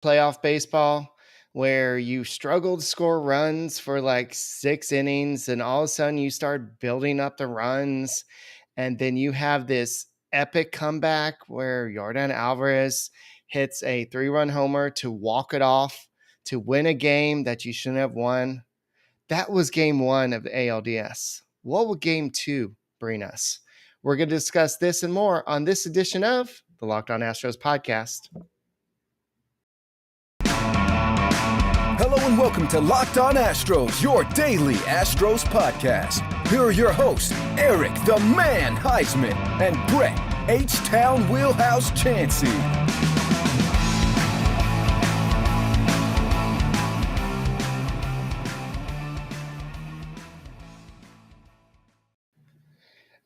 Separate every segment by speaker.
Speaker 1: playoff baseball where you struggle to score runs for like 6 innings, and all of a sudden you start building up the runs, and then you have this epic comeback where Yordan Alvarez hits a 3-run homer to walk it off to win a game that you shouldn't have won. That was game one of the ALDS. What will game two bring us? We're going to discuss this and more on this edition of the Locked On Astros podcast.
Speaker 2: Hello and welcome to Locked On Astros, your daily Astros podcast. Here are your hosts, Eric the Man Huysman and Brett H-Town Wheelhouse Chancey.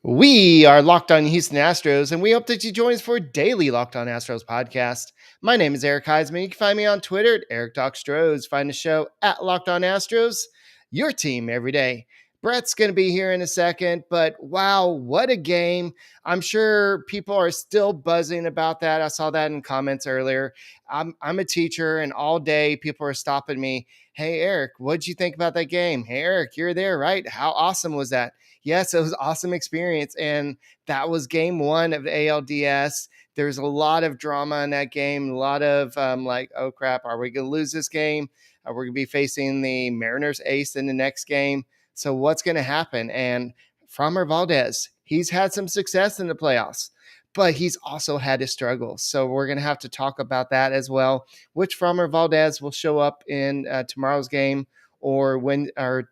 Speaker 1: We are Locked On Houston Astros, and we hope that you join us for a daily Locked On Astros podcast. My name is Eric Huysman. You can find me on Twitter at EricTalkStros. Find the show at Locked On Astros, your team every day. Brett's going to be here in a second, but wow, what a game. I'm sure people are still buzzing about that. I saw that in comments earlier. I'm a teacher, and all day people are stopping me. Hey, Eric, what'd you think about that game? Hey, Eric, you're there, right? How awesome was that? Yes, it was an awesome experience, and that was game one of the ALDS. There's a lot of drama in that game, a lot of oh crap, are we going to lose this game? We're going to be facing the Mariners ace in the next game. So what's going to happen? And Framber Valdez, he's had some success in the playoffs, but he's also had his struggles. So we're going to have to talk about that as well, which Framber Valdez will show up in tomorrow's game, or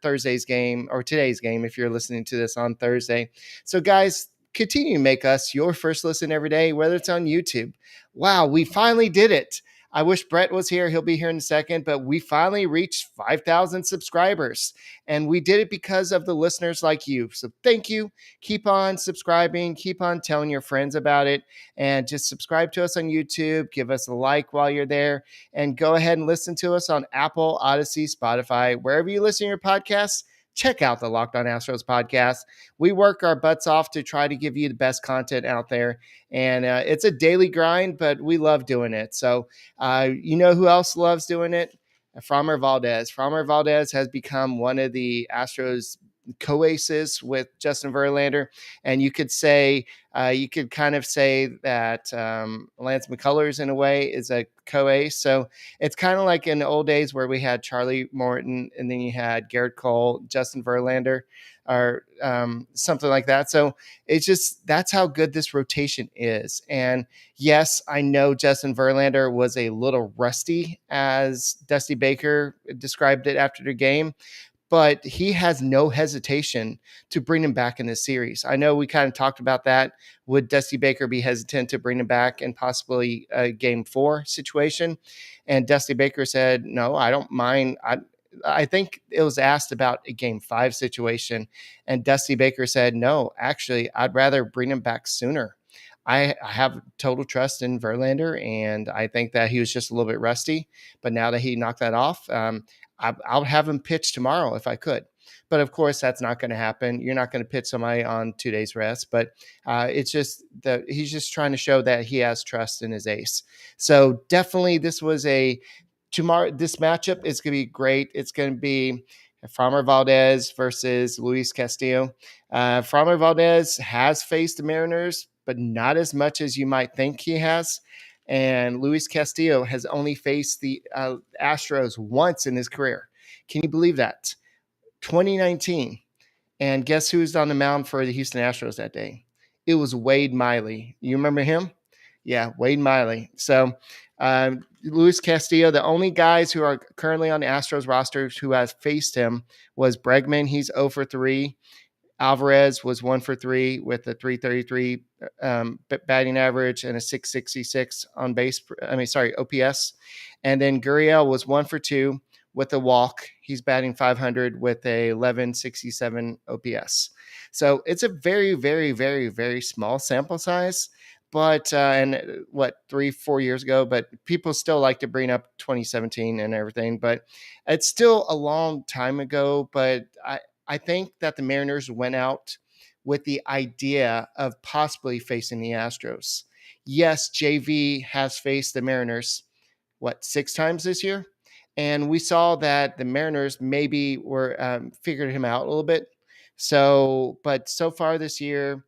Speaker 1: Thursday's game, or today's game if you're listening to this on Thursday. So guys, continue to make us your first listen every day, whether it's on YouTube. Wow, we finally did it. I wish Brett was here. He'll be here in a second, but we finally reached 5,000 subscribers, and we did it because of the listeners like you. So thank you. Keep on subscribing. Keep on telling your friends about it, and just subscribe to us on YouTube. Give us a like while you're there, and go ahead and listen to us on Apple, Odyssey, Spotify, wherever you listen to your podcasts. Check out the Locked On Astros podcast. We work our butts off to try to give you the best content out there. And it's a daily grind, but we love doing it. So you know who else loves doing it? Framber Valdez. Framber Valdez has become one of the Astros co-aces with Justin Verlander. And you could kind of say that Lance McCullers in a way is a co-ace. So it's kind of like in the old days where we had Charlie Morton and then you had Garrett Cole, Justin Verlander, or something like that. So it's just, that's how good this rotation is. And yes, I know Justin Verlander was a little rusty, as Dusty Baker described it after the game, but he has no hesitation to bring him back in this series. I know we kind of talked about that. Would Dusty Baker be hesitant to bring him back in possibly a game 4 situation? And Dusty Baker said, no, I don't mind. I think it was asked about a game 5 situation, and Dusty Baker said, no, actually, I'd rather bring him back sooner. I have total trust in Verlander, and I think that he was just a little bit rusty. But now that he knocked that off, I'll have him pitch tomorrow if I could. But of course, that's not going to happen. You're not going to pitch somebody on 2 days rest. But it's just that he's just trying to show that he has trust in his ace. So definitely, this matchup is going to be great. It's going to be Framber Valdez versus Luis Castillo. Framber Valdez has faced the Mariners, but not as much as you might think he has. And Luis Castillo has only faced the Astros once in his career. Can you believe that? 2019. And guess who's on the mound for the Houston Astros that day? It was Wade Miley. You remember him? Yeah, Wade Miley. So Luis Castillo, the only guys who are currently on the Astros roster who has faced him was Bregman. He's 0 for 3. Alvarez was 1 for 3 with a 333 batting average and a 666 OPS. And then Gurriel was 1 for 2 with a walk. He's batting 500 with a 1167 OPS. So it's a very, very, very, very small sample size. But 3-4 years ago, but people still like to bring up 2017 and everything. But it's still a long time ago. But I think that the Mariners went out with the idea of possibly facing the Astros. Yes, JV has faced the Mariners 6 times this year. And we saw that the Mariners maybe were figured him out a little bit. But so far this year,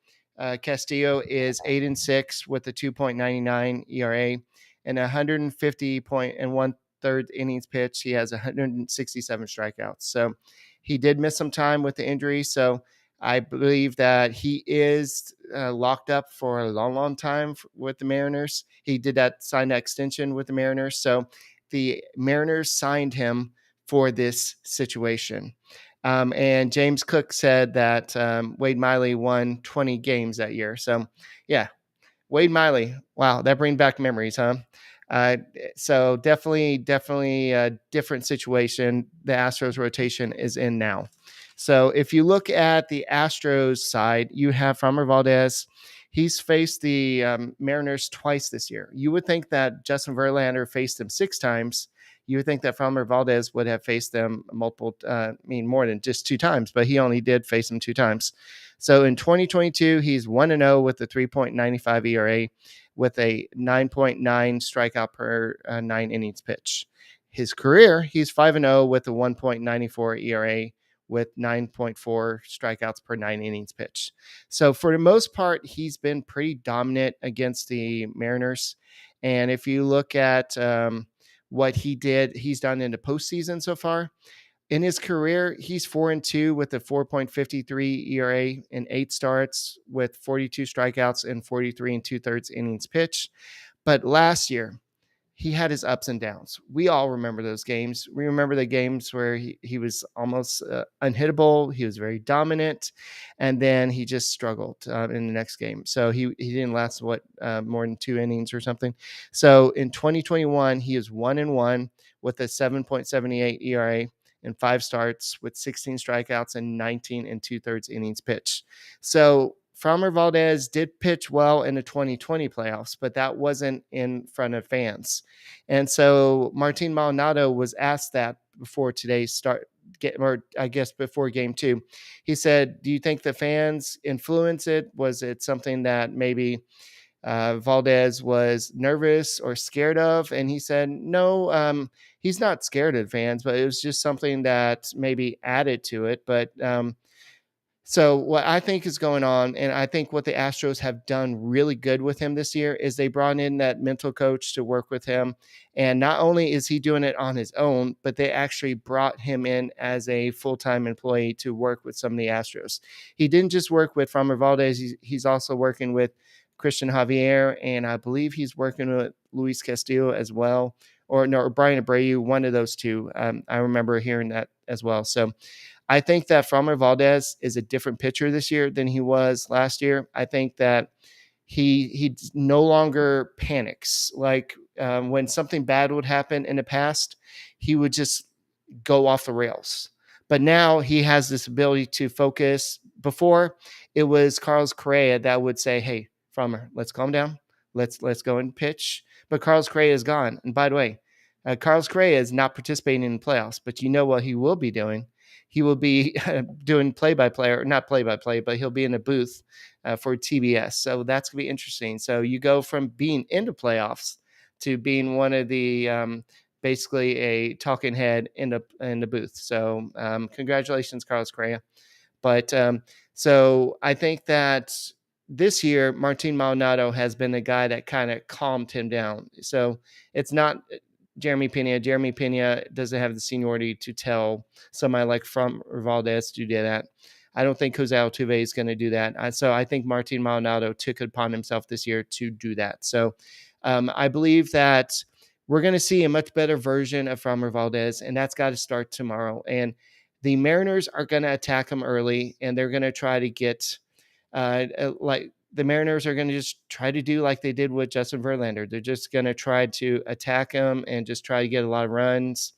Speaker 1: Castillo is 8-6 with a 2.99 ERA and 150 point and 1/3 innings pitched. He has 167 strikeouts. So he did miss some time with the injury. So I believe that he is locked up for a long, long time with the Mariners. He did sign that extension with the Mariners. So the Mariners signed him for this situation. And James Cook said that Wade Miley won 20 games that year. So, yeah, Wade Miley. Wow, that brings back memories, huh? So definitely a different situation the Astros rotation is in now. So if you look at the Astros side, you have Framber Valdez. He's faced the Mariners twice this year. You would think that Justin Verlander faced them 6 times. You would think that Framber Valdez would have faced them more than just 2 times, but he only did face them 2 times. So in 2022, he's 1-0 with a 3.95 ERA with a 9.9 strikeout per 9 innings pitched. His career, he's 5-0 with a 1.94 ERA with 9.4 strikeouts per 9 innings pitched. So for the most part, he's been pretty dominant against the Mariners. And if you look at what he's done in the postseason so far. In his career, he's 4-2 with a 4.53 ERA in 8 starts with 42 strikeouts and 43 2/3 innings pitched. But last year, he had his ups and downs. We all remember those games. We remember the games where he was almost unhittable. He was very dominant, and then he just struggled in the next game. So he didn't last more than 2 innings or something. So in 2021, he is 1-1 with a 7.78 ERA in 5 starts with 16 strikeouts and 19 2/3 innings pitched. So Framber Valdez did pitch well in the 2020 playoffs, but that wasn't in front of fans. And so Martin Maldonado was asked that before today's start, before game 2. He said, do you think the fans influence it? Was it something that maybe Valdez was nervous or scared of? And he said, no, he's not scared of fans, but it was just something that maybe added to it. But so what I think is going on, and I think what the Astros have done really good with him this year, is they brought in that mental coach to work with him. And not only is he doing it on his own, but they actually brought him in as a full-time employee to work with some of the Astros. He didn't just work with Framber Valdez. He's also working with Christian Javier, and I believe he's working with Luis Castillo as well, or Brian Abreu, one of those two. I remember hearing that as well. So I think that Framber Valdez is a different pitcher this year than he was last year. I think that he no longer panics. Like when something bad would happen in the past, he would just go off the rails. But now he has this ability to focus. Before, it was Carlos Correa that would say, hey, Framber, let's calm down. Let's go and pitch. But Carlos Correa is gone. And by the way, Carlos Correa is not participating in the playoffs, but you know what he will be doing? He will be doing play-by-play, or not play-by-play, but he'll be in a booth for TBS. So that's going to be interesting. So you go from being in the playoffs to being one of the basically a talking head in the booth. So congratulations, Carlos Correa. But so I think that this year, Martin Maldonado has been the guy that kind of calmed him down. So it's not Jeremy Pena. Jeremy Pena doesn't have the seniority to tell somebody like Framber Valdez to do that. I don't think Jose Altuve is going to do that. So I think Martin Maldonado took it upon himself this year to do that. So I believe that we're going to see a much better version of Framber Valdez, and that's got to start tomorrow. And the Mariners are going to attack him early, and they're going to try to get the Mariners are going to just try to do like they did with Justin Verlander. They're just going to try to attack him and just try to get a lot of runs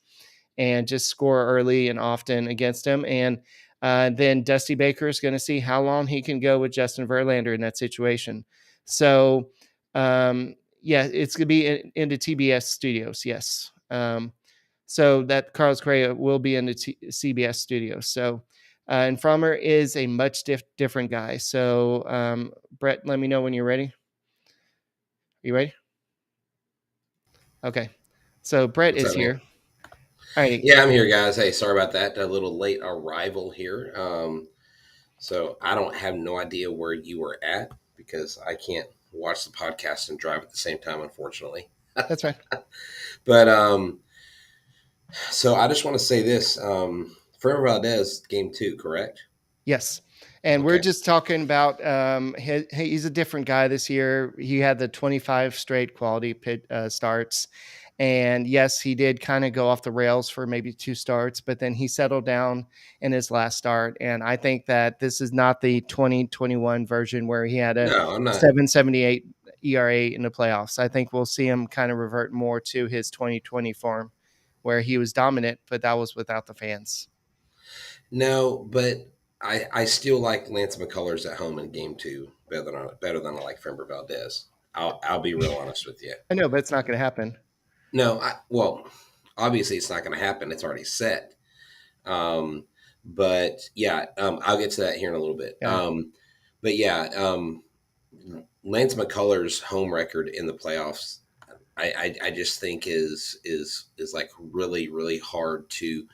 Speaker 1: and just score early and often against him. And then Dusty Baker is going to see how long he can go with Justin Verlander in that situation. So, it's going to be in the TBS studios. Yes. So that Carlos Correa will be in the CBS studios. So, and Framber is a much different guy. So, Brett, let me know when you're ready. Are you ready? Okay. So Brett
Speaker 3: What's
Speaker 1: is
Speaker 3: up, man?
Speaker 1: here. All right.
Speaker 3: Yeah, I'm here, guys. Hey, sorry about that. A little late arrival here. So I don't have no idea where you were at because I can't watch the podcast and drive at the same time, unfortunately.
Speaker 1: That's right.
Speaker 3: But so I just want to say this: Framber Valdez, game 2, correct?
Speaker 1: Yes. And we're
Speaker 3: Okay.
Speaker 1: just talking about he's a different guy this year. He had the 25 straight quality starts. And yes, he did kind of go off the rails for maybe 2 starts, but then he settled down in his last start. And I think that this is not the 2021 version where he had a
Speaker 3: No, I'm not.
Speaker 1: 7.78 ERA in the playoffs. I think we'll see him kind of revert more to his 2020 form where he was dominant, but that was without the fans.
Speaker 3: No, but I still like Lance McCullers at home in game 2 better than I like Framber Valdez. I'll be real honest with you.
Speaker 1: I know, but it's not going to happen.
Speaker 3: No, well, obviously it's not going to happen. It's already set. But yeah, I'll get to that here in a little bit.
Speaker 1: Yeah.
Speaker 3: But yeah, Lance McCullers' home record in the playoffs, I just think is like really, really hard to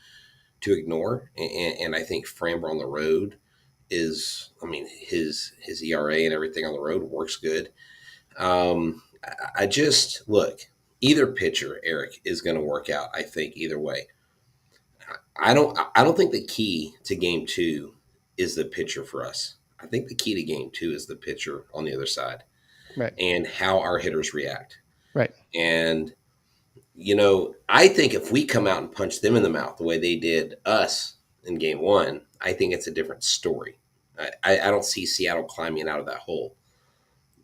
Speaker 3: ignore. And I think Framber on the road is, I mean, his ERA and everything on the road works good. I just look, either pitcher, Eric, is going to work out. I think either way. I don't think the key to game 2 is the pitcher for us. I think the key to game 2 is the pitcher on the other side,
Speaker 1: right,
Speaker 3: and how our hitters react.
Speaker 1: Right.
Speaker 3: And I think if we come out and punch them in the mouth the way they did us in game 1, I think it's a different story. I don't see Seattle climbing out of that hole.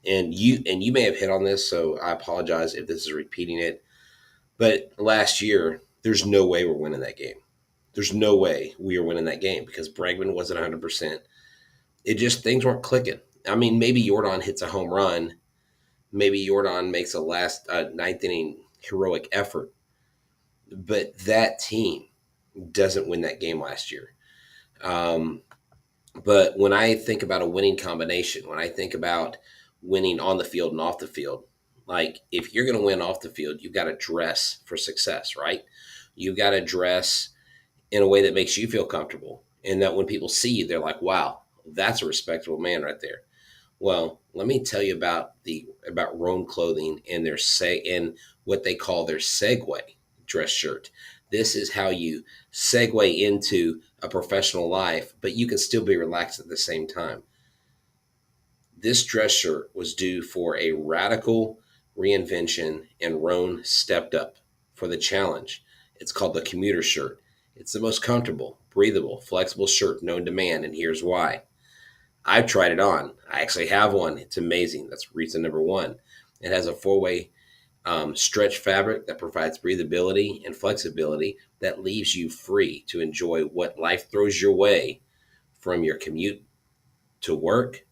Speaker 3: And you may have hit on this, so I apologize if this is repeating it. But last year, there's no way we're winning that game. There's no way we are winning that game because Bregman wasn't 100%. It just, things weren't clicking. I mean, maybe Yordan hits a home run. Maybe Yordan makes a last ninth inning heroic effort. But that team doesn't win that game last year. But when I think about a winning combination, when I think about winning on the field and off the field, like if you're going to win off the field, you've got to dress for success, right? You've got to dress in a way that makes you feel comfortable, and that when people see you, they're like, wow, that's a respectable man right there. Well, let me tell you about Roan Clothing and and what they call their segue dress shirt. This is how you segue into a professional life, but you can still be relaxed at the same time. This dress shirt was due for a radical reinvention, and Roan stepped up for the challenge. It's called the Commuter Shirt. It's the most comfortable, breathable, flexible shirt known to man, and here's why. I've tried it on. I actually have one. It's amazing. That's reason number 1. It has a 4-way stretch fabric that provides breathability and flexibility that leaves you free to enjoy what life throws your way, from your commute to work,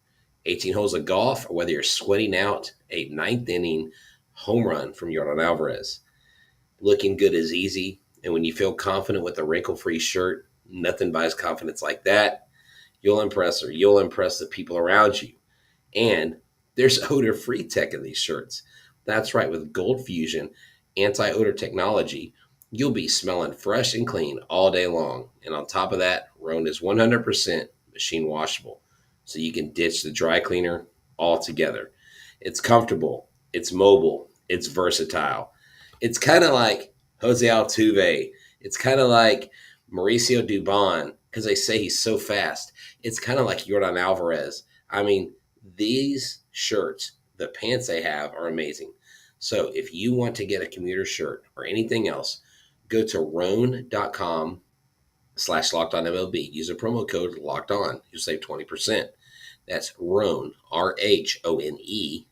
Speaker 3: 18 holes of golf, or whether you're sweating out a 9th inning home run from Yordan Alvarez. Looking good is easy, and when you feel confident with a wrinkle-free shirt, nothing buys confidence like that. You'll impress her. You'll impress the people around you. And there's odor-free tech in these shirts. That's right, with Gold Fusion anti-odor technology, you'll be smelling fresh and clean all day long. And on top of that, Roan is 100% machine washable, so you can ditch the dry cleaner altogether. It's comfortable, it's mobile, it's versatile. It's kind of like Jose Altuve. It's kind of like Mauricio Dubon, because they say he's so fast. It's kind of like Yordan Alvarez. I mean, these shirts, the pants they have are amazing. So if you want to get a Commuter Shirt or anything else, go to roan.com/LockedOnMLB. Use a promo code LOCKEDON. You'll save 20%. That's Roan, RHONE.com,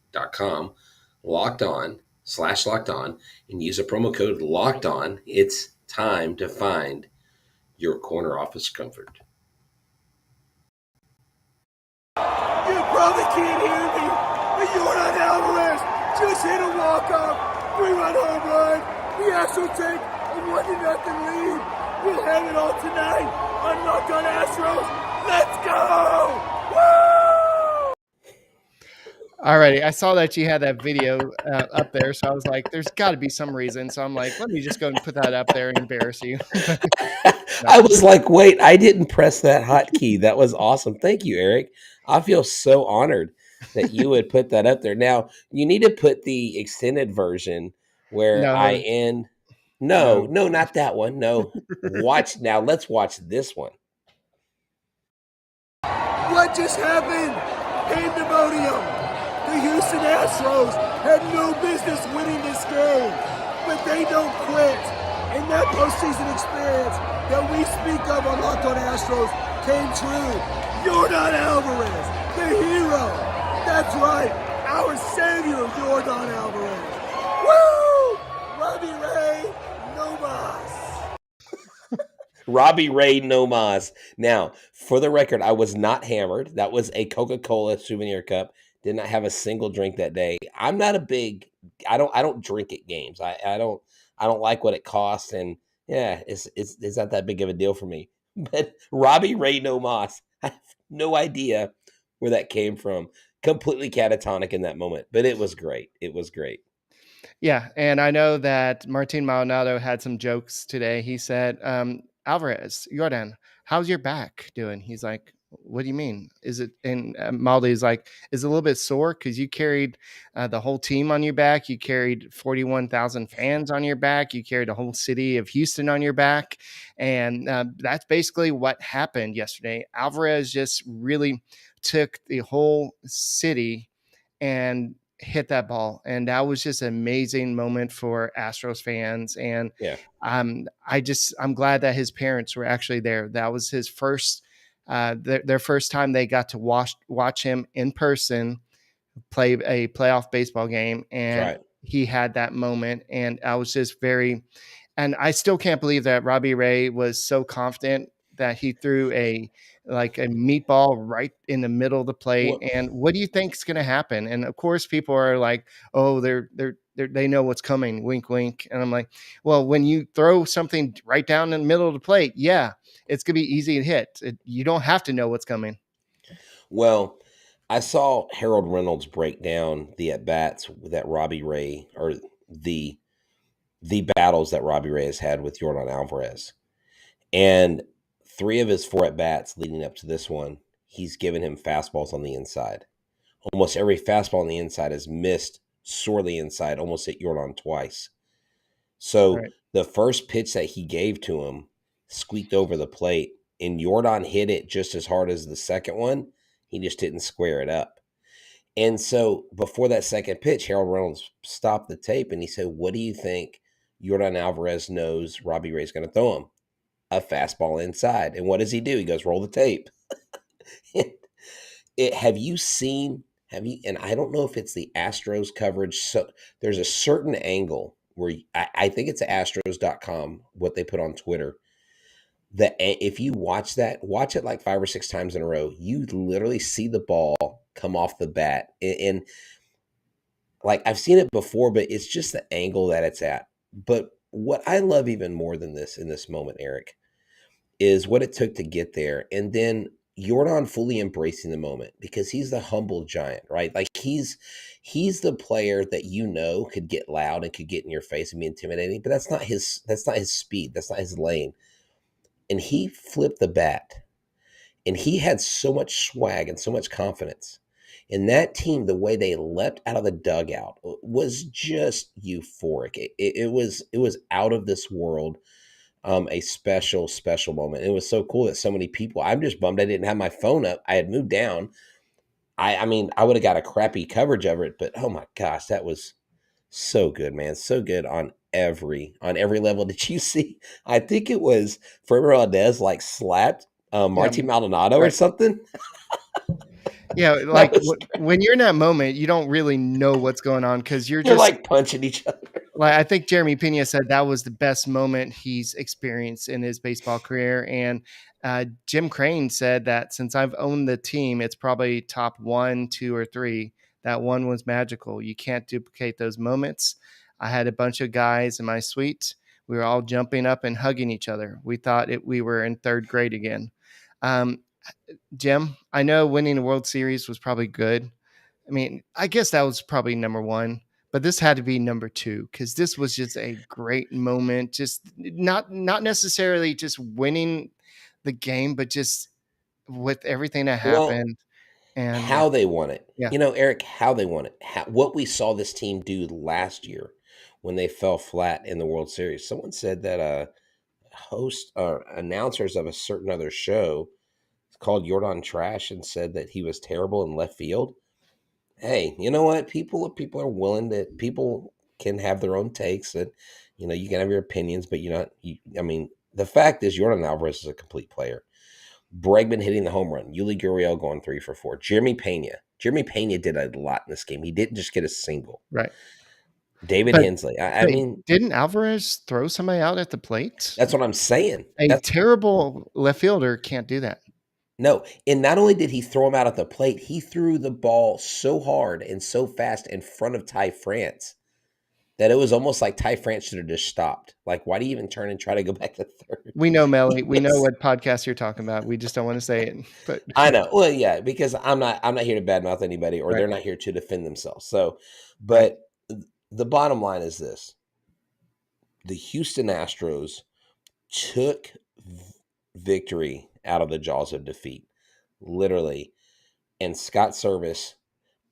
Speaker 3: LockedOn/LockedOn, and use a promo code LOCKEDON. It's time to find your corner office comfort.
Speaker 4: You probably can't hear me, but Yordan Alvarez just hit a walk-off 3-run home run. The Astros take a 1-0 lead. We'll have it all tonight on Locked On Astros. Let's go! Woo!
Speaker 1: Alrighty, I saw that you had that video up there, so I was like, "There's got to be some reason." So I'm like, "Let me just go and put that up there and embarrass you." But no.
Speaker 3: I was like, wait, I didn't press that hotkey. That was awesome. Thank you, Eric. I feel so honored that you would put that up there. Now, you need to put the extended version where I
Speaker 1: No,
Speaker 3: end.
Speaker 1: no.
Speaker 3: No, not that one. No. Watch now. Let's watch this one.
Speaker 4: What just happened? Pandemonium. The Houston Astros had no business winning this game, but they don't quit. And that postseason experience that we speak of on Locked On Astros came true. Yordan Alvarez, the hero. That's right, our savior, Yordan Alvarez. Woo! Robbie Ray, no mas.
Speaker 3: Robbie Ray No Mas. Now, for the record, I was not hammered. That was a Coca-Cola souvenir cup. Did not have a single drink that day. I'm not a big. I don't drink at games. I don't like what it costs, and yeah, it's not that big of a deal for me. But Robbie Ray No Mas, I have no idea where that came from. Completely catatonic in that moment, but it was great. It was great.
Speaker 1: Yeah, and I know that Martin Maldonado had some jokes today. He said, Alvarez, Jordan, how's your back doing? He's like, what do you mean? Is it? And Maldi's like, is it a little bit sore because you carried the whole team on your back? You carried 41,000 fans on your back. You carried the whole city of Houston on your back. And that's basically what happened yesterday. Alvarez just really took the whole city and hit that ball, and that was just an amazing moment for Astros fans. And
Speaker 3: Yeah.
Speaker 1: I'm glad that his parents were actually there. That was his first their first time they got to watch him in person play a playoff baseball game, and
Speaker 3: Right.
Speaker 1: he had that moment. And I was just and I still can't believe that Robbie Ray was so confident that he threw a meatball right in the middle of the plate.
Speaker 3: Well,
Speaker 1: And what do you think is going to happen? And of course, people are like, "Oh, they know what's coming." Wink, wink. And I'm like, "Well, when you throw something right down in the middle of the plate, yeah, it's going to be easy to hit. You don't have to know what's coming."
Speaker 3: Well, I saw Harold Reynolds break down the at bats that Robbie Ray, or the battles that Robbie Ray has had with Yordan Alvarez, and 3 of his 4 at bats leading up to this one, he's given him fastballs on the inside. Almost every fastball on the inside is missed sorely inside, almost hit Yordan twice. So
Speaker 1: Right.
Speaker 3: the first pitch that he gave to him squeaked over the plate, and Yordan hit it just as hard as the second one. He just didn't square it up. And so before that second pitch, Harold Reynolds stopped the tape and he said, "What do you think Yordan Alvarez knows Robbie Ray's going to throw him?" "A fastball inside." And what does he do? He goes, "Roll the tape." Have you seen, and I don't know if it's the Astros coverage. So there's a certain angle where I think it's Astros.com, what they put on Twitter, that if you watch it like 5 or 6 times in a row, you literally see the ball come off the bat. And like, I've seen it before, but it's just the angle that it's at. But what I love even more than this in this moment, Eric, is what it took to get there. And then Yordan fully embracing the moment, because he's the humble giant, right? Like, he's the player that could get loud and could get in your face and be intimidating, but that's not his speed. That's not his lane. And he flipped the bat, and he had so much swag and so much confidence. And that team, the way they leapt out of the dugout was just euphoric. It was out of this world. A special, special moment. It was so cool that so many people. I'm just bummed I didn't have my phone up. I had moved down. I mean, I would have got a crappy coverage of it, but oh my gosh, that was so good, man. So good on every level. Did you see? I think it was Framber Valdez like slapped
Speaker 1: Yeah.
Speaker 3: Martin Maldonado or
Speaker 1: Right.
Speaker 3: something.
Speaker 1: Yeah,
Speaker 3: That
Speaker 1: like
Speaker 3: was
Speaker 1: when you're in that moment, you don't really know what's going on because you're
Speaker 3: they're
Speaker 1: just
Speaker 3: like punching each other.
Speaker 1: like, I think Jeremy Pena said that was the best moment he's experienced in his baseball career. And Jim Crane said that since I've owned the team, it's probably top 1, 2, or 3. That one was magical. You can't duplicate those moments. I had a bunch of guys in my suite. We were all jumping up and hugging each other. We thought we were in 3rd grade again. Um, Jim, I know winning the World Series was probably good. I mean, I guess that was probably number one, but this had to be number two because this was just a great moment. Just not necessarily just winning the game, but just with everything that
Speaker 3: Well,
Speaker 1: happened. And
Speaker 3: how they won it.
Speaker 1: yeah,
Speaker 3: Eric, how they won it. What we saw this team do last year when they fell flat in the World Series. Someone said that host or announcers of a certain other show called Yordan trash and said that he was terrible in left field. Hey, you know what? People are willing to. People can have their own takes, and you can have your opinions, but I mean, the fact is, Yordan Alvarez is a complete player. Bregman hitting the home run. Yuli Gurriel going 3 for 4. Jeremy Pena. Jeremy Pena did a lot in this game. He didn't just get a single.
Speaker 1: right.
Speaker 3: David
Speaker 1: But
Speaker 3: Hensley. I mean,
Speaker 1: didn't Alvarez throw somebody out at the plate?
Speaker 3: that's what I'm saying.
Speaker 1: A terrible left fielder can't do that.
Speaker 3: No, and not only did he throw him out at the plate, he threw the ball so hard and so fast in front of Ty France that it was almost like Ty France should have just stopped. Like, why do you even turn and try to go back to third?
Speaker 1: We know, Melly. We know what podcast you're talking about. We just don't want to say it. But
Speaker 3: I know. Well, yeah, because I'm not here to badmouth anybody, or
Speaker 1: right.
Speaker 3: they're not here to defend themselves. So, but the bottom line is this: the Houston Astros took victory out of the jaws of defeat, literally. And Scott Service,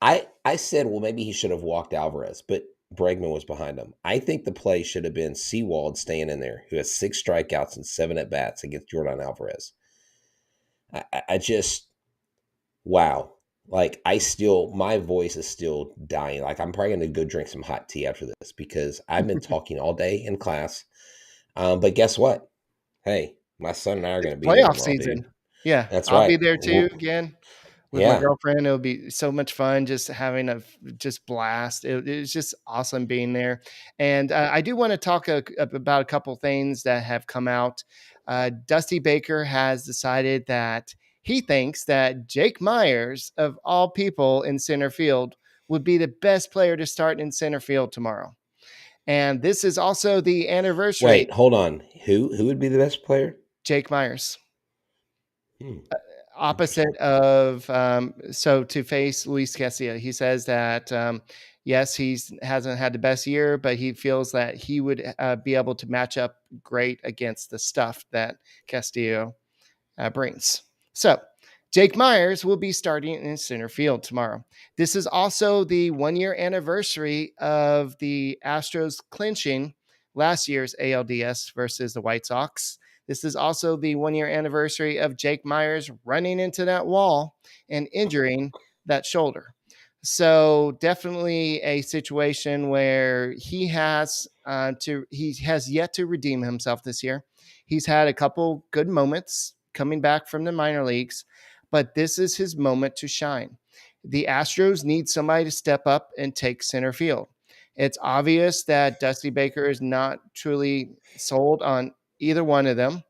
Speaker 3: I said, well, maybe he should have walked Alvarez, but Bregman was behind him. I think the play should have been Seawald staying in there, who has 6 strikeouts and 7 at bats against Yordan Alvarez. I just, wow. Like, my voice is still dying. Like, I'm probably going to go drink some hot tea after this because I've been talking all day in class. But guess what? Hey, my son and I are going to be
Speaker 1: playoff
Speaker 3: there tomorrow,
Speaker 1: season.
Speaker 3: dude.
Speaker 1: Yeah,
Speaker 3: That's
Speaker 1: I'll
Speaker 3: right.
Speaker 1: be there too again with my girlfriend. It'll be so much fun just having a blast. It's just awesome being there. And I do want to talk about a couple things that have come out. Dusty Baker has decided that he thinks that Jake Myers, of all people in center field, would be the best player to start in center field tomorrow. And this is also the anniversary.
Speaker 3: Wait, hold on. Who would be the best player?
Speaker 1: Jake Myers. Opposite of so to face Luis Castillo. He says that yes, he hasn't had the best year, but he feels that he would be able to match up great against the stuff that Castillo brings. So Jake Myers will be starting in center field tomorrow. This is also the 1-year anniversary of the Astros clinching last year's ALDS versus the White Sox. This is also the 1-year anniversary of Jake Myers running into that wall and injuring that shoulder. So definitely a situation where he has yet to redeem himself this year. He's had a couple good moments coming back from the minor leagues, but this is his moment to shine. The Astros need somebody to step up and take center field. It's obvious that Dusty Baker is not truly sold on either one of them.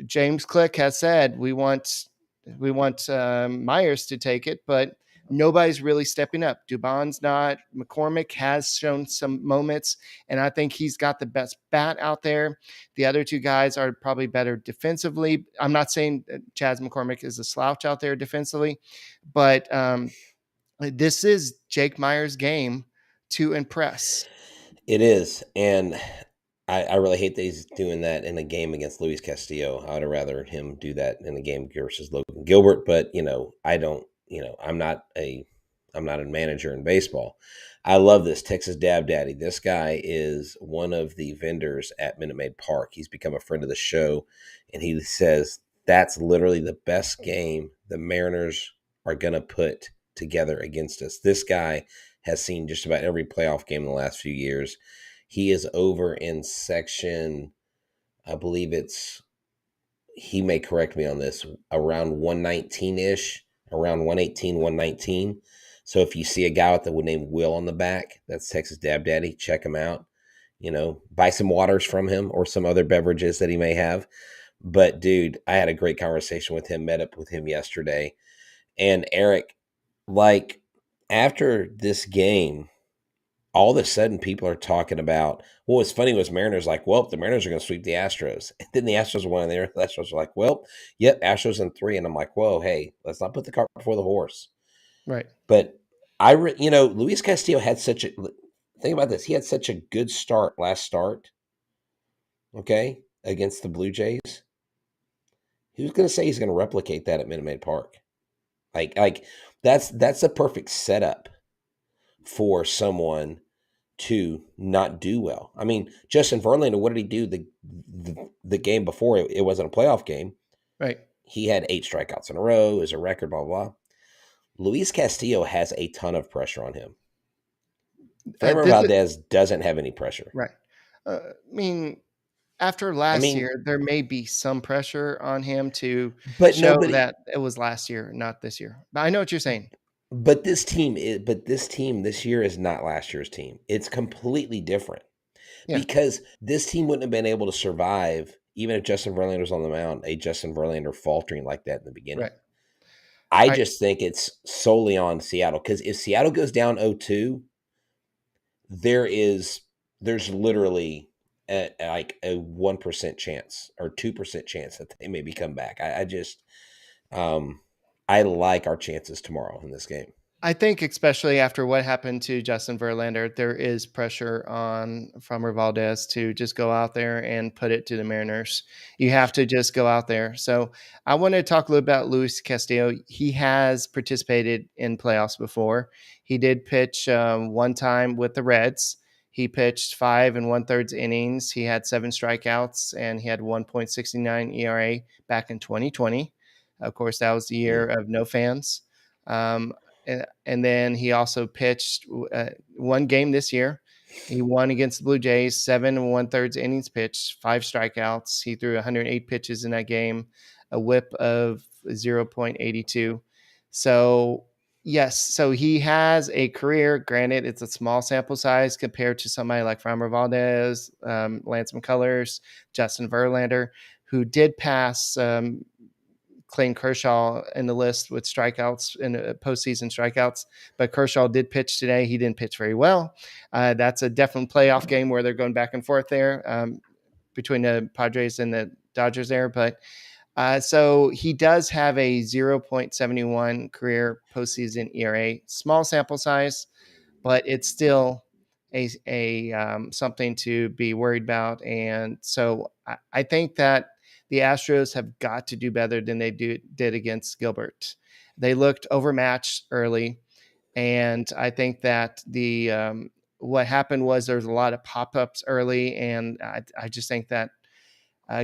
Speaker 1: James Click has said we want Myers to take it, but nobody's really stepping up. Dubon's not. McCormick has shown some moments, and I think he's got the best bat out there. The other two guys are probably better defensively. I'm not saying Chas McCormick is a slouch out there defensively, but this is Jake Myers' game to impress.
Speaker 3: It is, and I really hate that he's doing that in a game against Luis Castillo. I would rather him do that in a game versus Logan Gilbert, but I don't. I'm not a manager in baseball. I love this Texas Dab Daddy. This guy is one of the vendors at Minute Maid Park. He's become a friend of the show, and he says that's literally the best game the Mariners are going to put together against us. This guy has seen just about every playoff game in the last few years. He is over in section, I believe he may correct me on this, around 119-ish, around 118, 119. So if you see a guy with the name Will on the back, that's Texas Dab Daddy, check him out. Buy some waters from him or some other beverages that he may have. But, dude, I had a great conversation with him, met up with him yesterday. And, Eric, like, after this game, all of a sudden people are talking about, well, what's funny was Mariners like, well, the Mariners are going to sweep the Astros. And then the Astros won there. The Astros are like, well, yep, Astros in 3. And I'm like, whoa, hey, let's not put the cart before the horse.
Speaker 1: Right.
Speaker 3: But Luis Castillo had think about this. He had such a good last start, okay, against the Blue Jays. Who's going to say he's going to replicate that at Minute Maid Park? Like that's a perfect setup for someone to not do well. I mean, Justin Verlander, what did he do the game before? It wasn't a playoff game.
Speaker 1: Right.
Speaker 3: He had 8 strikeouts in a row as a record, blah, blah, blah. Luis Castillo has a ton of pressure on him. Framber Valdez doesn't have any pressure.
Speaker 1: Right. I mean, after last year, there may be some pressure on him to show that it was last year, not this year. But I know what you're saying.
Speaker 3: But this team this year is not last year's team. It's completely different. Yeah. Because this team wouldn't have been able to survive even if Justin Verlander was on the mound, a Justin Verlander faltering like that in the beginning. Right. I just think it's solely on Seattle, because if Seattle goes down 0-2, there's literally like a 1% chance or 2% chance that they maybe come back. I like our chances tomorrow in this game.
Speaker 1: I think especially after what happened to Justin Verlander, there is pressure on Framber Valdez to just go out there and put it to the Mariners. You have to just go out there. So I want to talk a little about Luis Castillo. He has participated in playoffs before. He did pitch one time with the Reds. He pitched 5 1/3 innings. He had 7 strikeouts, and he had 1.69 ERA back in 2020. Of course, that was the year of no fans. And then he also pitched one game this year. He won against the Blue Jays, 7 1/3 innings pitched, 5 strikeouts. He threw 108 pitches in that game, a whip of 0.82. So, yes, so he has a career. Granted, it's a small sample size compared to somebody like Framber Valdez, Lance McCullers, Justin Verlander, who did pass Clayton Kershaw in the list with strikeouts and postseason strikeouts, but Kershaw did pitch today. He didn't pitch very well. That's a definite playoff game where they're going back and forth there between the Padres and the Dodgers there. But so he does have a 0.71 career postseason ERA, small sample size, but it's still a something to be worried about. And so I think that the Astros have got to do better than they did against Gilbert. They looked overmatched early, and I think that what happened was there was a lot of pop-ups early, and I just think that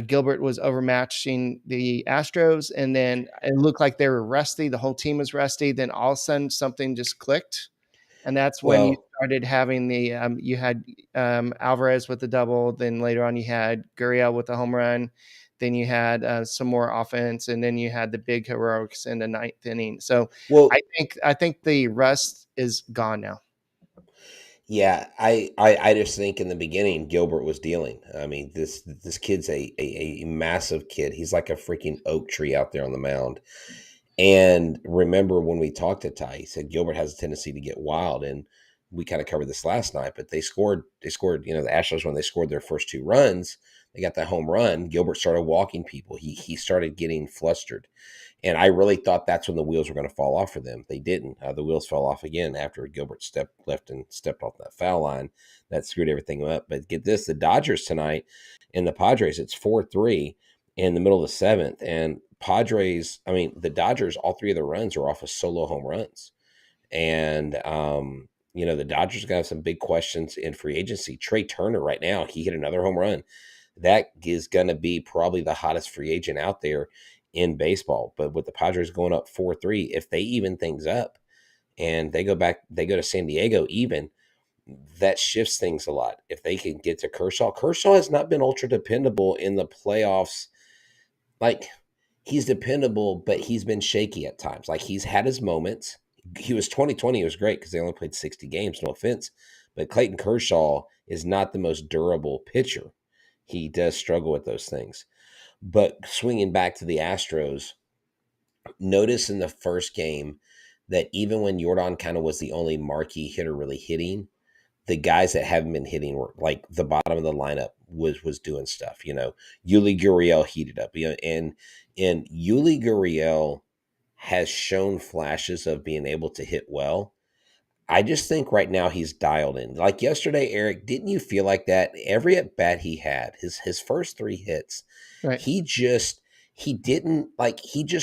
Speaker 1: Gilbert was overmatching the Astros, and then it looked like they were rusty. The whole team was rusty. Then all of a sudden, something just clicked. And that's when you started having you had Alvarez with the double. Then later on, you had Gurriel with the home run. Then you had some more offense, and then you had the big heroics in the 9th inning. So I think the rust is gone now.
Speaker 3: Yeah, I just think in the beginning Gilbert was dealing. I mean, this kid's a massive kid. He's like a freaking oak tree out there on the mound. And remember when we talked to Ty, he said Gilbert has a tendency to get wild, and we kind of covered this last night. But they scored. The Astros, when they scored their first 2 runs, they got that home run. Gilbert started walking people. He started getting flustered, and I really thought that's when the wheels were going to fall off for them. They didn't. The wheels fell off again after Gilbert stepped off that foul line. That screwed everything up. But get this: the Dodgers tonight and the Padres. It's 4-3 in the middle of the 7th, and the Dodgers, all 3 of the runs are off of solo home runs. And, the Dodgers are going to have some big questions in free agency. Trey Turner right now, he hit another home run. That is going to be probably the hottest free agent out there in baseball. But with the Padres going up 4-3, if they even things up and they go to San Diego even, that shifts things a lot. If they can get to Kershaw has not been ultra dependable in the playoffs. Like, he's dependable, but he's been shaky at times. Like, he's had his moments. He was 2020. It was great because they only played 60 games. No offense. But Clayton Kershaw is not the most durable pitcher. He does struggle with those things. But swinging back to the Astros, notice in the first game that even when Yordan kind of was the only marquee hitter really hitting, the guys that haven't been hitting were like the bottom of the lineup was doing stuff. Yuli Gurriel heated up, and Yuli Gurriel has shown flashes of being able to hit well. I just think right now he's dialed in. Like yesterday, Eric, didn't you feel like that? Every at bat he had, his first 3 hits,
Speaker 1: Right.
Speaker 3: he just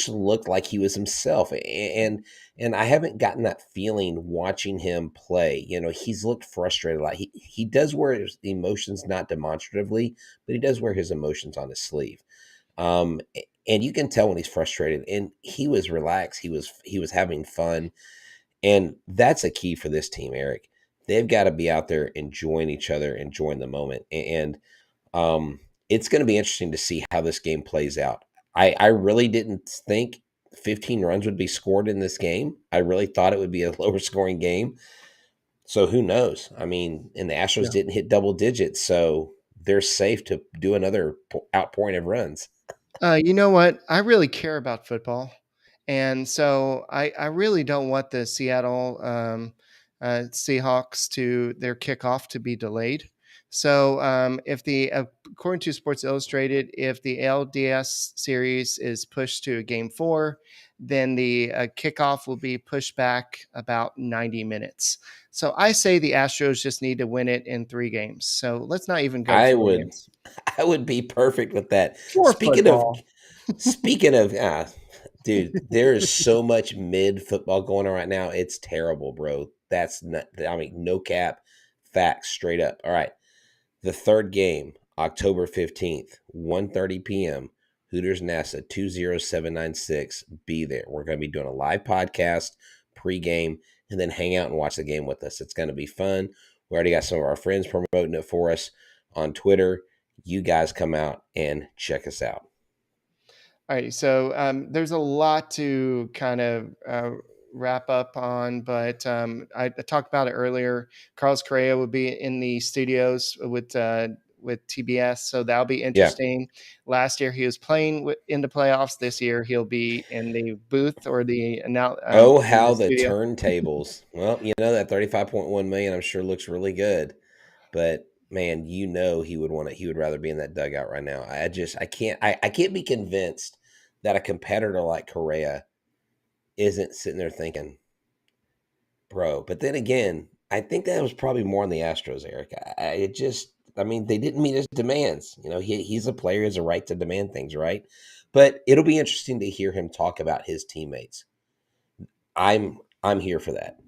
Speaker 3: looked like he was himself. And I haven't gotten that feeling watching him play. He's looked frustrated a lot. He does wear his emotions not demonstratively, but he does wear his emotions on his sleeve. And you can tell when he's frustrated. And he was relaxed. He was having fun. And that's a key for this team, Eric. They've got to be out there enjoying each other, enjoying the moment. And it's going to be interesting to see how this game plays out. I really didn't think 15 runs would be scored in this game. I really thought it would be a lower scoring game. So who knows? I mean, and the Astros didn't hit double digits, so they're safe to do another outpouring of runs.
Speaker 1: You know what? I really care about football. And so I really don't want the Seattle Seahawks to their kickoff to be delayed. So if according to Sports Illustrated, if the ALDS series is pushed to game 4, then the kickoff will be pushed back about 90 minutes. So I say the Astros just need to win it in 3 games. So let's not even go
Speaker 3: I
Speaker 1: 4
Speaker 3: would
Speaker 1: games.
Speaker 3: I would be perfect with that.
Speaker 1: For football.
Speaker 3: Speaking of dude, there is so much mid football going on right now. It's terrible, bro. That's not, I mean, no cap, facts straight up. All right. The third game, October 15th, 1:30 p.m. Hooters NASA 20796. Be there. We're going to be doing a live podcast pregame and then hang out and watch the game with us. It's going to be fun. We already got some of our friends promoting it for us on Twitter. You guys come out and check us out.
Speaker 1: All right, so there's a lot to kind of wrap up on, but I talked about it earlier. Carlos Correa will be in the studios with TBS, so that'll be interesting. Yeah. Last year he was playing in the playoffs. This year he'll be in the booth or the
Speaker 3: how the turntables. Well, that 35.1 million I'm sure looks really good, but man, he would rather be in that dugout right now. I can't be convinced that a competitor like Correa isn't sitting there thinking, bro. But then again, I think that was probably more on the Astros, Eric. They didn't meet his demands. He's a player, has a right to demand things, right? But it'll be interesting to hear him talk about his teammates. I'm here for that.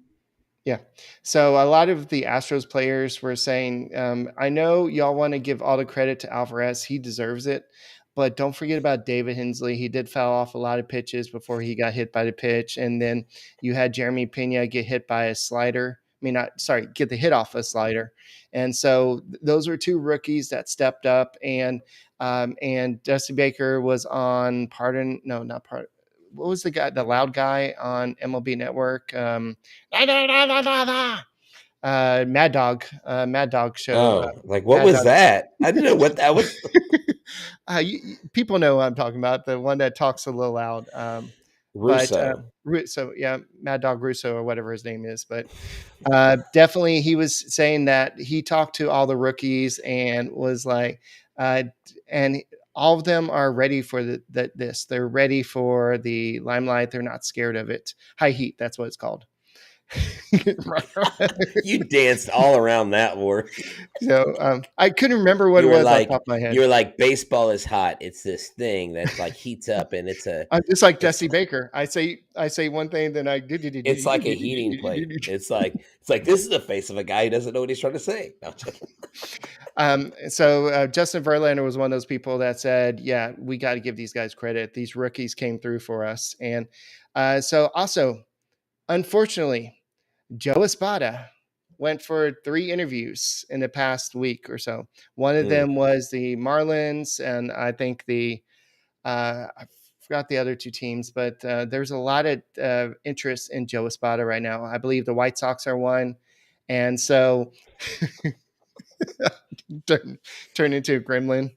Speaker 1: Yeah. So a lot of the Astros players were saying, I know y'all want to give all the credit to Alvarez. He deserves it. But don't forget about David Hensley. He did foul off a lot of pitches before he got hit by the pitch. And then you had Jeremy Pena get hit by a slider. Get the hit off a slider. And so those were 2 rookies that stepped up. And Dusty Baker was on what was the loud guy on MLB Network? Mad Dog show.
Speaker 3: What was that? I didn't know what that was.
Speaker 1: People know what I'm talking about. The one that talks a little loud.
Speaker 3: Russo.
Speaker 1: Mad Dog Russo or whatever his name is. But definitely he was saying that he talked to all the rookies and was like, and all of them are ready for this. They're ready for the limelight. They're not scared of it. High heat. That's what it's called.
Speaker 3: You danced all around that word.
Speaker 1: So I couldn't remember what it was off the top of my head.
Speaker 3: You were like, baseball is hot. It's this thing that's like heats up, and
Speaker 1: I'm just like Dusty Baker. I say one thing, then I
Speaker 3: it's like a heating plate. It's like this is the face of a guy who doesn't know what he's trying to say.
Speaker 1: So Justin Verlander was one of those people that said, yeah, we got to give these guys credit. These rookies came through for us. And so also, unfortunately, Joe Espada went for 3 interviews in the past week or so. One of them was the Marlins, and I think I forgot the other 2 teams, but there's a lot of interest in Joe Espada right now. I believe the White Sox are one. And so turn into a gremlin.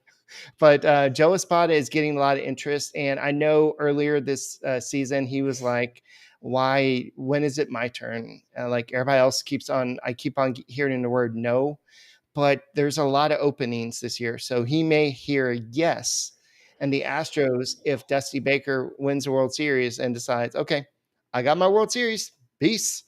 Speaker 1: But Joe Espada is getting a lot of interest. And I know earlier this season, he was like, when is it my turn? Like everybody else I keep on hearing the word no, but there's a lot of openings this year. So he may hear yes. And the Astros, if Dusty Baker wins the World Series and decides, okay, I got my World Series, peace.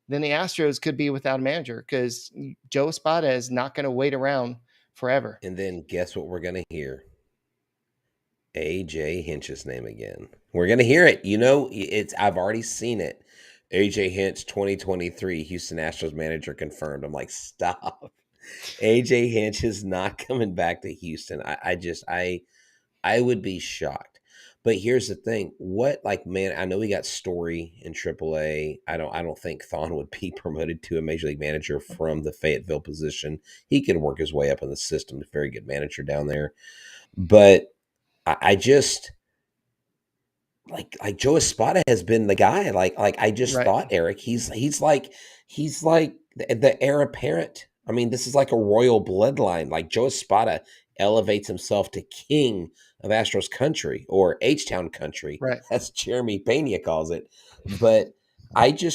Speaker 1: then the Astros could be without a manager because Joe Espada is not going to wait around forever.
Speaker 3: And then guess what we're going to hear? AJ Hinch's name again. We're going to hear it. I've already seen it. AJ Hinch 2023 Houston Astros manager confirmed. I'm like, stop. AJ Hinch is not coming back to Houston. I would be shocked. But here's the thing. I know we got Story in AAA. I don't think Thon would be promoted to a major league manager from the Fayetteville position. He can work his way up in the system. He's a very good manager down there. But I just like Joe Espada has been the guy. I just thought, Eric, he's like the heir apparent. I mean, this is like a royal bloodline. Like Joe Espada elevates himself to king of Astros country or H-Town country.
Speaker 1: Right.
Speaker 3: As Jeremy Pena calls it. But I'm going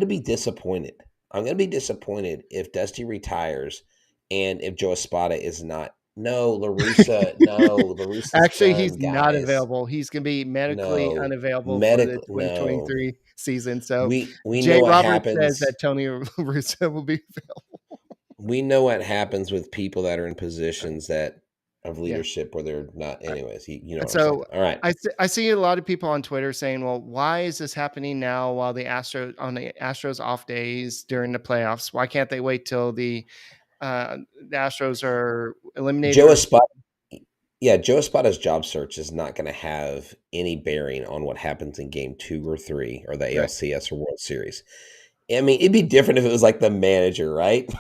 Speaker 3: to be disappointed. I'm going to be disappointed if Dusty retires and if Joe Espada is not. No, LaRussa. No, LaRussa's
Speaker 1: Actually,
Speaker 3: done,
Speaker 1: he's
Speaker 3: guys.
Speaker 1: not available. He's going to be medically unavailable for the 2023 season. So
Speaker 3: we
Speaker 1: Jay
Speaker 3: know what
Speaker 1: Roberts
Speaker 3: happens.
Speaker 1: says that Tony LaRussa will be available.
Speaker 3: We know what happens with people that are in positions of leadership where they're not. Anyways,
Speaker 1: so
Speaker 3: all right.
Speaker 1: I see a lot of people on Twitter saying, "Well, why is this happening now while the Astros off days during the playoffs? Why can't they wait till the Astros are eliminated?"
Speaker 3: Joe Espada's job search is not going to have any bearing on what happens in game 2 or 3 or the ALCS or World Series. I mean, it'd be different if it was like the manager, right?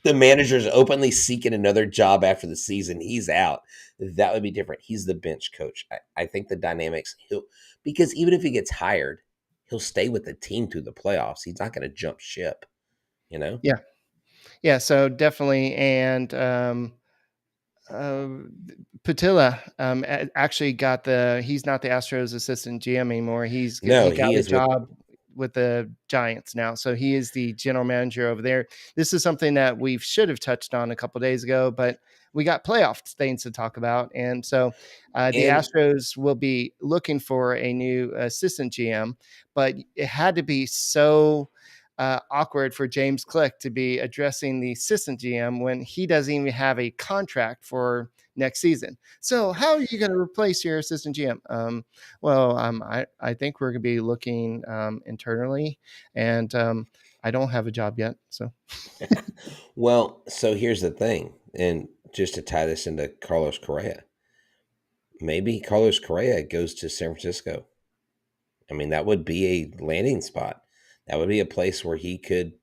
Speaker 3: The manager's openly seeking another job after the season. He's out. That would be different. He's the bench coach. I think the dynamics, because even if he gets hired, he'll stay with the team through the playoffs. He's not going to jump ship,
Speaker 1: Yeah. Yeah. So definitely. And Patilla actually he's not the Astros assistant GM anymore. He got a job with the Giants now. So he is the general manager over there. This is something that we should have touched on a couple of days ago, but we got playoff things to talk about. And so the Astros will be looking for a new assistant GM, but it had to be so awkward for James Click to be addressing the assistant GM when he doesn't even have a contract for next season. So how are you going to replace your assistant GM? I think we're going to be looking internally, and I don't have a job yet. So,
Speaker 3: well, so here's the thing, and just to tie this into Carlos Correa, maybe Carlos Correa goes to San Francisco. I mean, that would be a landing spot. That would be a place where he could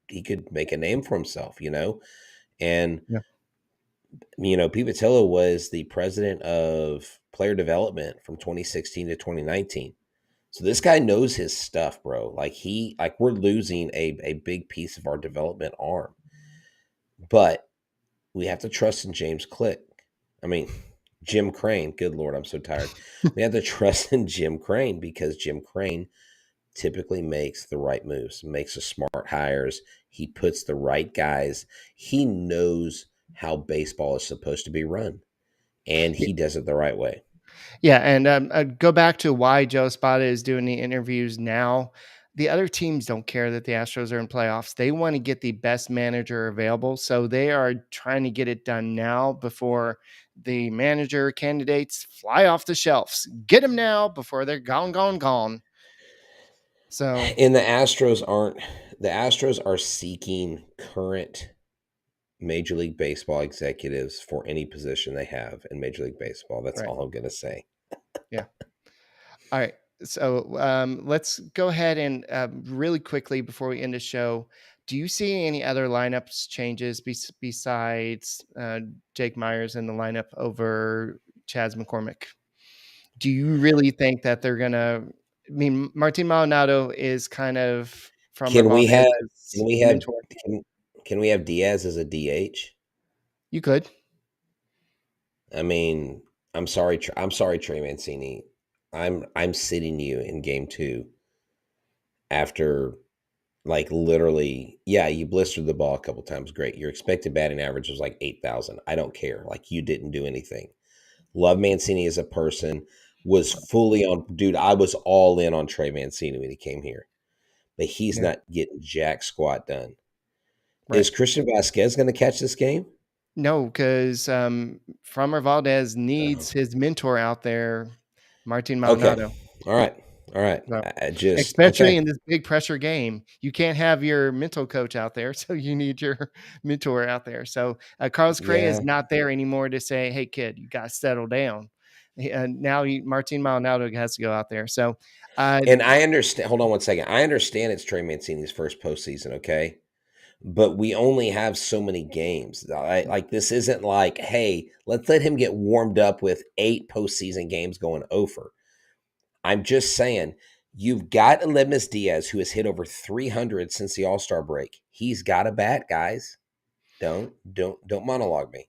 Speaker 3: make a name for himself, and Pete Patilla was the president of player development from 2016 to 2019. So this guy knows his stuff, bro. We're losing a big piece of our development arm, but we have to trust in James Click. I mean, Jim Crane. Good Lord, I'm so tired. We have to trust in Jim Crane because Jim Crane typically makes the right moves, makes the smart hires. He puts the right guys. He knows how baseball is supposed to be run, and he does it the right way.
Speaker 1: Yeah, and go back to why Joe Espada is doing the interviews now. The other teams don't care that the Astros are in playoffs. They want to get the best manager available, so they are trying to get it done now before the manager candidates fly off the shelves. Get them now before they're gone. So,
Speaker 3: and the Astros are seeking current Major League Baseball executives for any position they have in Major League Baseball. That's all I'm going to say.
Speaker 1: Yeah. All right. So let's go ahead and really quickly before we end the show, do you see any other lineups changes besides Jake Myers in the lineup over Chas McCormick? Do you really think that they're going to – I mean, Martin Maldonado is kind of from –
Speaker 3: Can we have Diaz as a DH?
Speaker 1: You could.
Speaker 3: I mean, I'm sorry, Trey Mancini. I'm sitting you in game 2 after literally, you blistered the ball a couple times. Great. Your expected batting average was 8,000. I don't care. You didn't do anything. Love Mancini as a person. was fully on. Dude, I was all in on Trey Mancini when he came here, but he's
Speaker 1: Yeah,
Speaker 3: not getting jack squat done.
Speaker 1: right.
Speaker 3: Is Christian Vasquez going to catch this game?
Speaker 1: No, because Framber Valdez
Speaker 3: Oh.
Speaker 1: needs his mentor out there, Martin
Speaker 3: Okay.
Speaker 1: Maldonado.
Speaker 3: All right. All right.
Speaker 1: So,
Speaker 3: I just
Speaker 1: especially
Speaker 3: okay.
Speaker 1: in this big pressure game, you can't have your mental coach out there, so you need your mentor out there. So Carlos Correa
Speaker 3: Yeah.
Speaker 1: is not there anymore to say, "Hey, kid, you got to settle down." And now Martin Maldonado has to go out there. So, uh,
Speaker 3: And I understand. Hold on one second. I understand it's Trey Mancini's first postseason. Okay. But we only have so many games. Like this isn't like, hey, let's let him get warmed up with 8 postseason games going over. I'm just saying, you've got Aledmus Diaz, who has hit over 300 since the All Star break. He's got a bat, guys. Don't monologue me.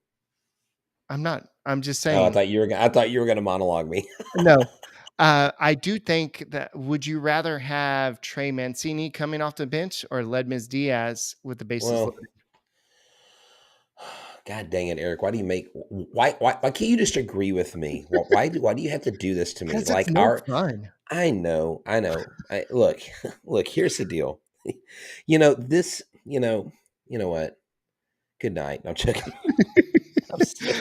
Speaker 1: I'm not. I'm just
Speaker 3: Oh,
Speaker 1: saying.
Speaker 3: I thought you were gonna monologue me.
Speaker 1: No. I do think that would you rather have Trey Mancini coming off the bench or Ledmus Diaz with the bases
Speaker 3: Well,
Speaker 1: loaded?
Speaker 3: God dang it, Eric. Why do you make why can't you just agree with me? Why do you have to do this to me?
Speaker 1: Because it's
Speaker 3: Like
Speaker 1: more
Speaker 3: our
Speaker 1: fun.
Speaker 3: I know, I know. Look, look, here's the deal. This, you know what? Good night. I'm checking. I'm so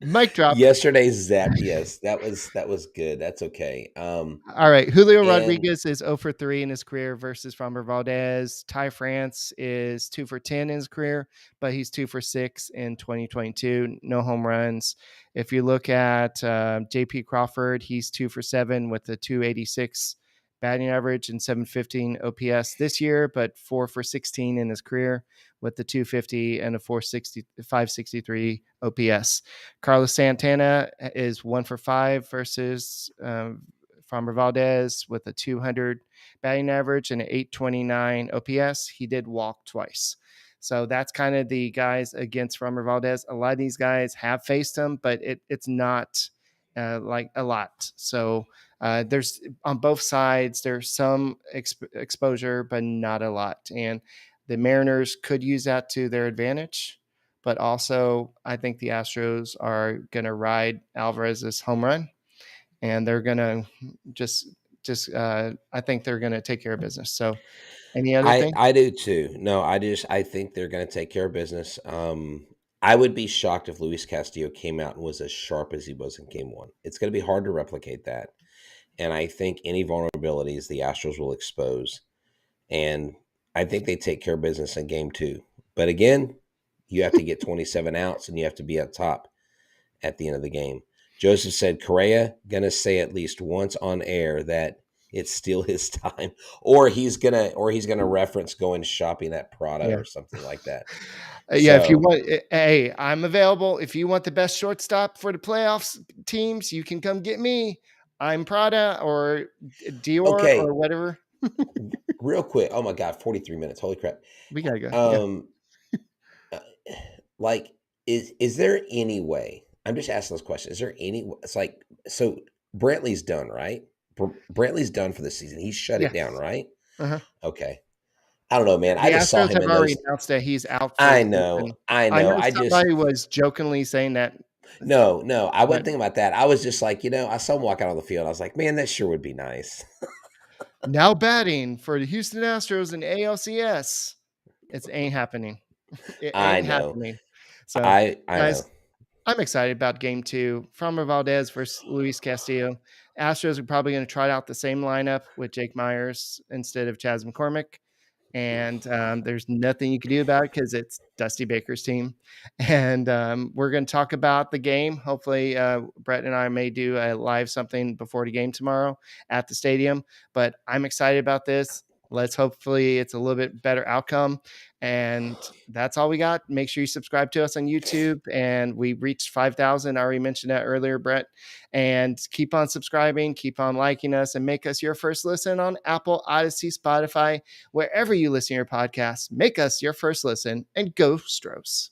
Speaker 1: Mic drop.
Speaker 3: Yesterday's zap, yes, that was good. That's okay.
Speaker 1: All right. Julio
Speaker 3: And
Speaker 1: Rodriguez is 0 for 3 in his career versus Framber Valdez. Ty France is 2 for 10 in his career, but he's 2 for 6 in 2022. No home runs. If you look at JP Crawford, he's 2 for 7 with a 286 batting average and 715 OPS this year, but 4 for 16 in his career with the 250 and a 563 OPS. Carlos Santana is 1 for 5 versus Framber Valdez with a 200 batting average and an 829 OPS. He did walk twice. So that's kind of the guys against Framber Valdez. A lot of these guys have faced him, but it's not like a lot. So there's on both sides, there's some exposure, but not a lot. And the Mariners could use that to their advantage. But also, I think the Astros are going to ride Alvarez's home run, and they're going to just. I think they're going to take care of business. So, any other
Speaker 3: I
Speaker 1: thing?
Speaker 3: I do too. No, I think they're going to take care of business. I would be shocked if Luis Castillo came out and was as sharp as he was in game 1. It's going to be hard to replicate that. And I think any vulnerabilities the Astros will expose. And I think they take care of business in game 2. But again, you have to get 27 outs and you have to be up top at the end of the game. Joseph said Correa gonna say at least once on air that it's still his time, or he's gonna reference going shopping at Prada
Speaker 1: Yeah.
Speaker 3: or something like that.
Speaker 1: Yeah, if you
Speaker 3: So
Speaker 1: want, hey, I'm available. If you want the best shortstop for the playoffs teams, you can come get me. I'm Prada or Dior or
Speaker 3: okay,
Speaker 1: whatever.
Speaker 3: real quick. Oh my God, 43 minutes. Holy crap.
Speaker 1: We gotta go. Yeah,
Speaker 3: Um, uh, like, is there any way? I'm just asking this question. Is there any? It's like so. Brantley's done, right? Brantley's done for the season. He shut it down,
Speaker 1: yes.
Speaker 3: right?
Speaker 1: Uh-huh.
Speaker 3: Okay. I don't know, man. I
Speaker 1: The
Speaker 3: just saw
Speaker 1: Astros
Speaker 3: him
Speaker 1: have
Speaker 3: in
Speaker 1: already
Speaker 3: those.
Speaker 1: announced that he's out for
Speaker 3: I
Speaker 1: the
Speaker 3: know,
Speaker 1: season.
Speaker 3: I
Speaker 1: I
Speaker 3: know.
Speaker 1: know somebody was jokingly saying that,
Speaker 3: No, I
Speaker 1: but
Speaker 3: wasn't thinking about that. I was just like, I saw him walk out on the field. I was like, man, that sure would be nice.
Speaker 1: now batting for the Houston Astros and ALCS, it ain't happening. It
Speaker 3: I
Speaker 1: ain't
Speaker 3: know.
Speaker 1: happening. So,
Speaker 3: I
Speaker 1: guys,
Speaker 3: know.
Speaker 1: I'm excited about game 2. Framber Valdez versus Luis Castillo. Astros are probably going to try out the same lineup with Jake Myers instead of Chas McCormick. And there's nothing you can do about it because it's Dusty Baker's team. And we're going to talk about the game. Hopefully, Brett and I may do a live something before the game tomorrow at the stadium. But I'm excited about this. Hopefully it's a little bit better outcome. And that's all we got. Make sure you subscribe to us on YouTube. And we reached 5,000. I already mentioned that earlier, Brett. And keep on subscribing, keep on liking us, and make us your first listen on Apple, Odyssey, Spotify, wherever you listen to your podcasts. Make us your first listen, and go Stros.